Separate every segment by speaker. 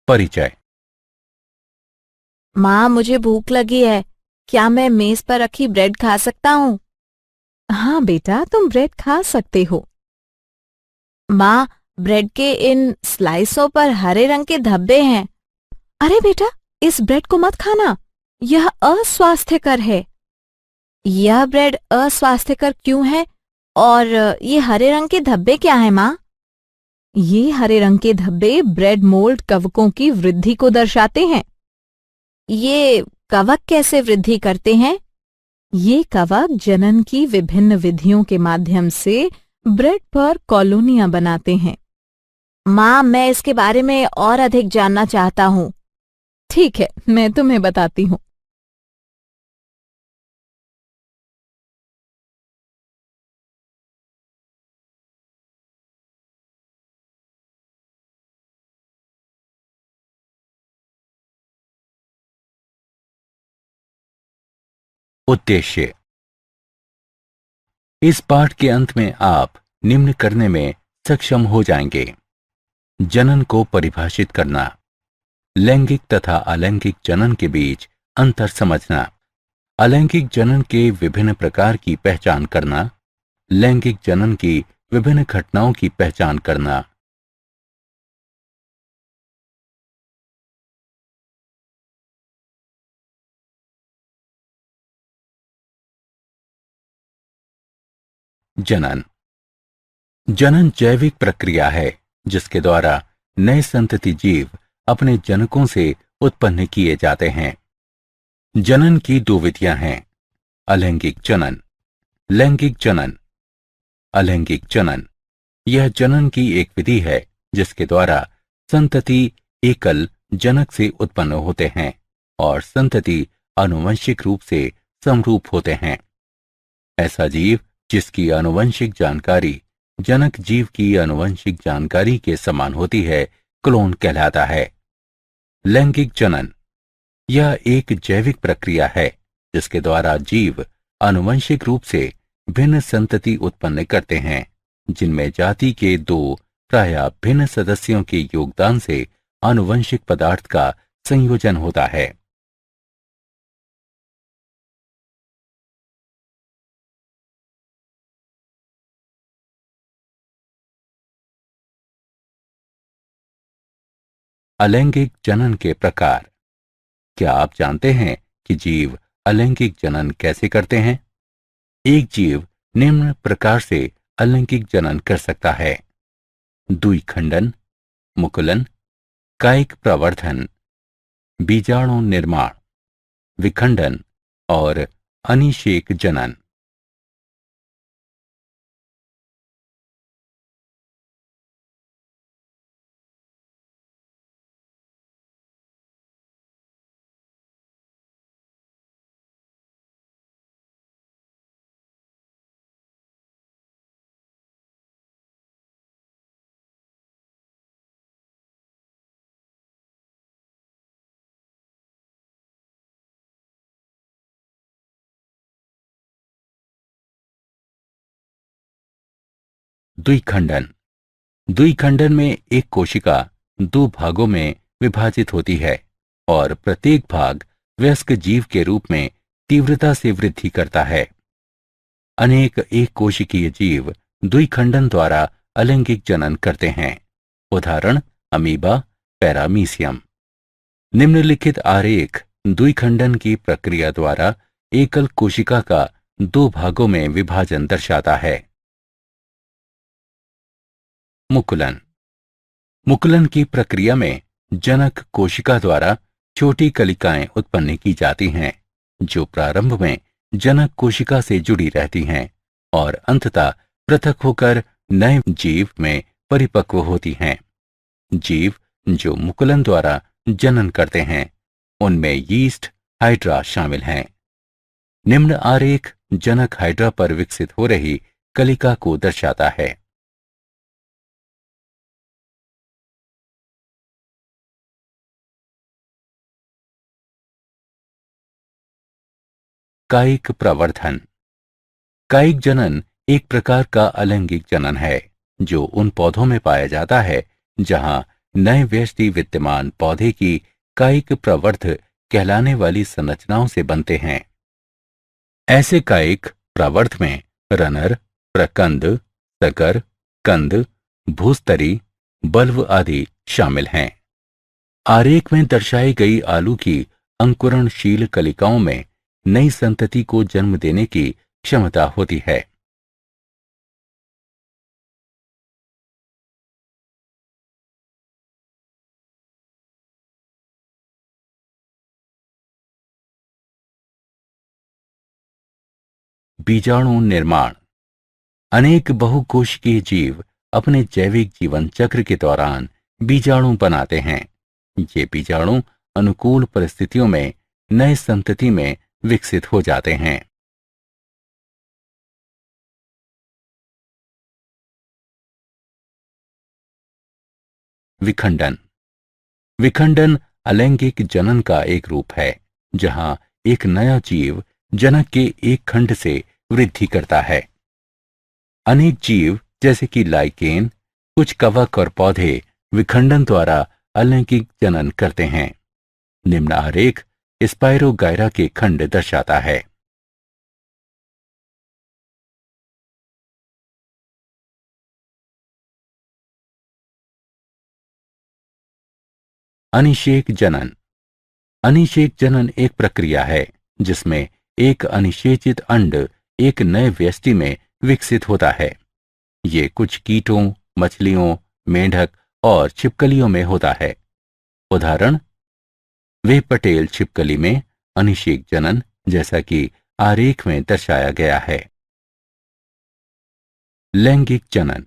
Speaker 1: परिचय।
Speaker 2: माँ, मुझे भूख लगी है। क्या मैं मेज पर रखी ब्रेड खा सकता हूँ?
Speaker 3: हाँ बेटा, तुम ब्रेड खा सकते हो।
Speaker 2: माँ, ब्रेड के इन स्लाइसों पर हरे रंग के धब्बे हैं।
Speaker 3: अरे बेटा, इस ब्रेड को मत खाना, यह अस्वास्थ्यकर है।
Speaker 2: यह ब्रेड अस्वास्थ्यकर क्यों है? और ये हरे रंग के धब्बे क्या हैं, माँ?
Speaker 3: ये हरे रंग के धब्बे ब्रेड मोल्ड कवकों की वृद्धि को दर्शाते हैं।
Speaker 2: ये कवक कैसे वृद्धि करते हैं?
Speaker 3: ये कवक जनन की विभिन्न विधियों के माध्यम से ब्रेड पर कॉलोनियां बनाते हैं।
Speaker 2: माँ, मैं इसके बारे में और अधिक जानना चाहता हूँ।
Speaker 3: ठीक है, मैं तुम्हें बताती हूँ।
Speaker 1: उद्देश्य। इस पाठ के अंत में आप निम्न करने में सक्षम हो जाएंगे: जनन को परिभाषित करना, लैंगिक तथा अलैंगिक जनन के बीच अंतर समझना, अलैंगिक जनन के विभिन्न प्रकार की पहचान करना, लैंगिक जनन की विभिन्न घटनाओं की पहचान करना। जनन। जनन जैविक प्रक्रिया है जिसके द्वारा नए संतति जीव अपने जनकों से उत्पन्न किए जाते हैं। जनन की दो विधियां हैं: अलैंगिक जनन, लैंगिक जनन। अलैंगिक जनन यह जनन की एक विधि है जिसके द्वारा संतति एकल जनक से उत्पन्न होते हैं और संतति आनुवंशिक रूप से समरूप होते हैं। ऐसा जीव जिसकी आनुवंशिक जानकारी जनक जीव की आनुवंशिक जानकारी के समान होती है क्लोन कहलाता है। लैंगिक जनन यह एक जैविक प्रक्रिया है जिसके द्वारा जीव आनुवंशिक रूप से भिन्न संतति उत्पन्न करते हैं जिनमें जाति के दो प्रायः भिन्न सदस्यों के योगदान से आनुवंशिक पदार्थ का संयोजन होता है। अलैंगिक जनन के प्रकार। क्या आप जानते हैं कि जीव अलैंगिक जनन कैसे करते हैं? एक जीव निम्न प्रकार से अलैंगिक जनन कर सकता है: द्विखंडन, मुकुलन, कायिक प्रवर्धन, बीजाणु निर्माण, विखंडन और अनिषेक जनन। द्विखंडन। द्विखंडन में एक कोशिका दो भागों में विभाजित होती है और प्रत्येक भाग वयस्क जीव के रूप में तीव्रता से वृद्धि करता है। अनेक एक कोशिकीय जीव द्विखंडन द्वारा अलैंगिक जनन करते हैं। उदाहरण: अमीबा, पैरामीशियम। निम्नलिखित आरेख द्विखंडन की प्रक्रिया द्वारा एकल कोशिका का दो भागों में विभाजन दर्शाता है। मुकुलन। मुकुलन की प्रक्रिया में जनक कोशिका द्वारा छोटी कलिकाएं उत्पन्न की जाती हैं जो प्रारंभ में जनक कोशिका से जुड़ी रहती हैं और अंततः पृथक होकर नए जीव में परिपक्व होती हैं। जीव जो मुकुलन द्वारा जनन करते हैं उनमें यीस्ट, हाइड्रा शामिल हैं। निम्न आरेख जनक हाइड्रा पर विकसित हो रही कलिका को दर्शाता है। कायिक प्रवर्धन। कायिक जनन एक प्रकार का अलैंगिक जनन है जो उन पौधों में पाया जाता है जहां नए व्यष्टि विद्यमान पौधे की कायिक प्रवर्ध कहलाने वाली संरचनाओं से बनते हैं। ऐसे कायिक प्रवर्ध में रनर, प्रकंद, सकर, कंद, भूस्तरी, बल्व आदि शामिल हैं। आरेख में दर्शाई गई आलू की अंकुरणशील कलिकाओं में नई संतति को जन्म देने की क्षमता होती है। बीजाणु निर्माण। अनेक बहुकोशिकीय जीव अपने जैविक जीवन चक्र के दौरान बीजाणु बनाते हैं। ये बीजाणु अनुकूल परिस्थितियों में नए संतति में विकसित हो जाते हैं। विखंडन। विखंडन अलैंगिक जनन का एक रूप है, जहां एक नया जीव जनक के एक खंड से वृद्धि करता है। अनेक जीव जैसे कि लाइकेन, कुछ कवक और पौधे विखंडन द्वारा अलैंगिक जनन करते हैं। निम्न आरेख स्पाइरोगायरा के खंड दर्शाता है। अनिषेक जनन। अनिषेक जनन एक प्रक्रिया है जिसमें एक अनिषेचित अंड एक नए व्यष्टि में विकसित होता है। ये कुछ कीटों, मछलियों, मेंढक और छिपकलियों में होता है। उदाहरण, वे पटेल छिपकली में अनिषेक जनन जैसा कि आरेख में दर्शाया गया है। लैंगिक जनन।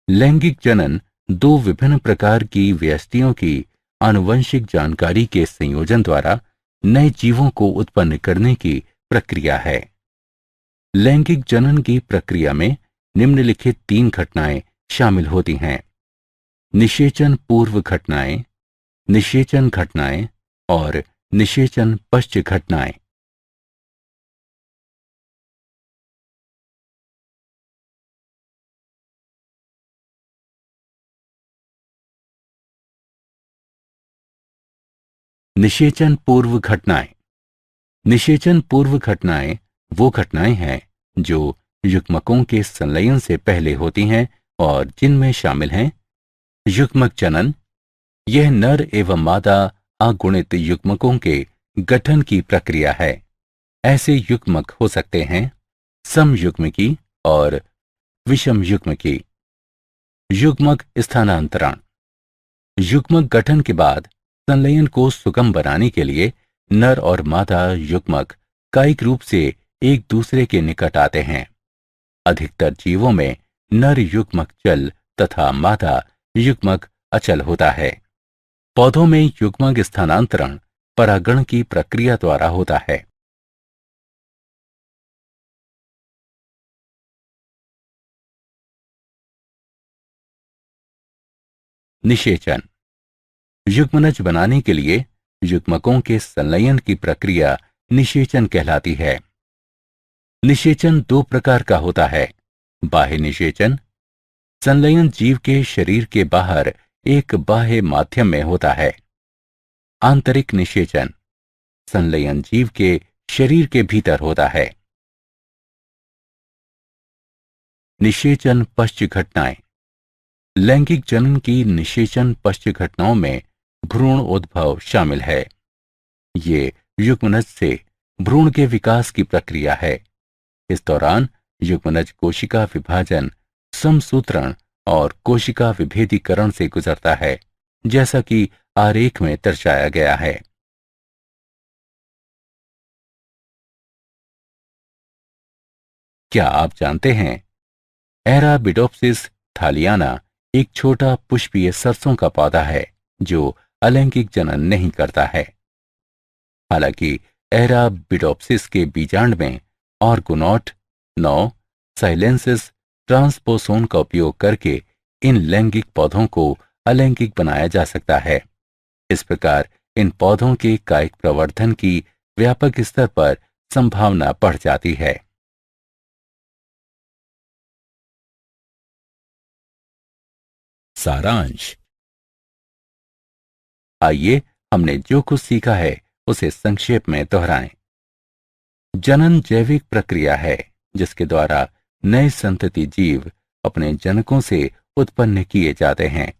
Speaker 1: लैंगिक जनन दो विभिन्न प्रकार की व्यष्टियों की आनुवंशिक जानकारी के संयोजन द्वारा नए जीवों को उत्पन्न करने की प्रक्रिया है। लैंगिक जनन की प्रक्रिया में निम्नलिखित 3 घटनाएं शामिल होती हैं: निषेचन पूर्व घटनाएं, निषेचन घटनाएं और निषेचन पश्च घटनाएं। निषेचन पूर्व घटनाएं। निषेचन पूर्व घटनाएं वो घटनाएं हैं जो युग्मकों के संलयन से पहले होती हैं और जिनमें शामिल हैं युग्मक जनन। यह नर एवं मादा अगुणित युग्मकों के गठन की प्रक्रिया है। ऐसे युग्मक हो सकते हैं समयुग्मकी और विषम युग्मकी। युग्मक स्थानांतरण। युग्मक गठन के बाद संलयन को सुगम बनाने के लिए नर और मादा युग्मक कायिक रूप से एक दूसरे के निकट आते हैं। अधिकतर जीवों में नर युग्मक चल तथा मादा युग्मक अचल होता है। पौधों में युग्मक स्थानांतरण परागण की प्रक्रिया द्वारा होता है। निषेचन। युग्मनज बनाने के लिए युग्मकों के संलयन की प्रक्रिया निषेचन कहलाती है। निषेचन 2 प्रकार का होता है: बाह्य निषेचन, संलयन जीव के शरीर के बाहर एक बाह्य माध्यम में होता है। आंतरिक निषेचन, संलयन जीव के शरीर के भीतर होता है। निषेचन पश्च घटनाएं। लैंगिक जनन की निषेचन पश्च घटनाओं में भ्रूण उद्भव शामिल है। ये युग्मनज से भ्रूण के विकास की प्रक्रिया है। इस दौरान युग्मनज कोशिका विभाजन, समसूत्रण और कोशिका विभेदीकरण से गुजरता है, जैसा कि आरेख में दर्शाया गया है। क्या आप जानते हैं एराबिडोप्सिस थालियाना एक छोटा पुष्पीय सरसों का पौधा है जो अलैंगिक जनन नहीं करता है। हालांकि एराबिडोप्सिस के बीजांड में ऑर्गोनॉट 9 साइलेंसिस ट्रांसपोसोन का उपयोग करके इन लैंगिक पौधों को अलैंगिक बनाया जा सकता है। इस प्रकार इन पौधों के कायिक प्रवर्धन की व्यापक स्तर पर संभावना बढ़ जाती है। सारांश। आइए हमने जो कुछ सीखा है उसे संक्षेप में दोहराएं। जनन जैविक प्रक्रिया है जिसके द्वारा नए संतति जीव अपने जनकों से उत्पन्न किए जाते हैं।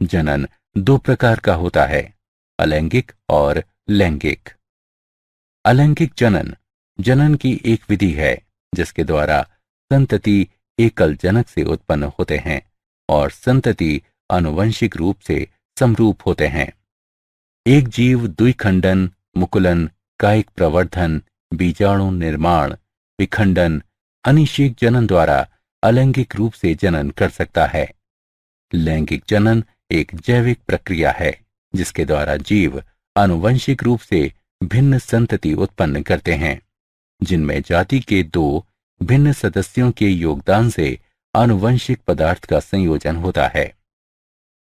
Speaker 1: जनन दो प्रकार का होता है, अलैंगिक और लैंगिक। अलैंगिक जनन जनन की एक विधि है जिसके द्वारा संतति एकल जनक से उत्पन्न होते हैं और संतति आनुवंशिक रूप से समरूप होते हैं। एक जीव द्विखंडन, मुकुलन, कायिक प्रवर्धन, बीजाणु निर्माण, विखंडन, अनिषेक जनन द्वारा अलैंगिक रूप से जनन कर सकता है। लैंगिक जनन एक जैविक प्रक्रिया है जिसके द्वारा जीव आनुवंशिक रूप से भिन्न संतति उत्पन्न करते हैं, जिनमें जाति के दो भिन्न सदस्यों के योगदान से आनुवंशिक पदार्थ का संयोजन होता है।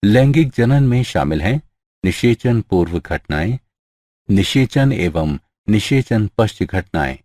Speaker 1: लैंगिक जनन में शामिल हैं निषेचन पूर्व घटनाएं, निषेचन एवं निषेचन पश्च घटनाएं,